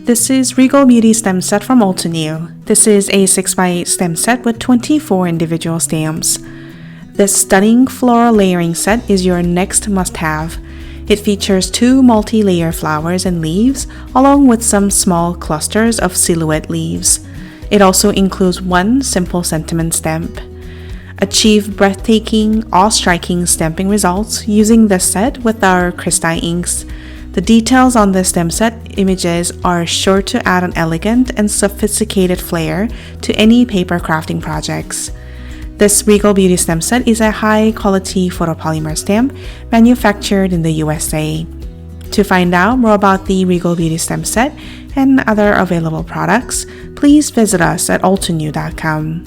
This is Regal Beauty Stem Set from Altenew. This is a 6x8 stem set with 24 individual stems. This stunning floral layering set is your next must-have. It features 2 multi-layer flowers and leaves, along with some small clusters of silhouette leaves. It also includes 1 simple sentiment stamp. Achieve breathtaking, awe-striking stamping results using this set with our Crystine inks. The details on this stem set images are sure to add an elegant and sophisticated flair to any paper crafting projects. This Regal Beauty stem set is a high-quality photopolymer stamp manufactured in the USA. To find out more about the Regal Beauty stem set and other available products, please visit us at altenew.com.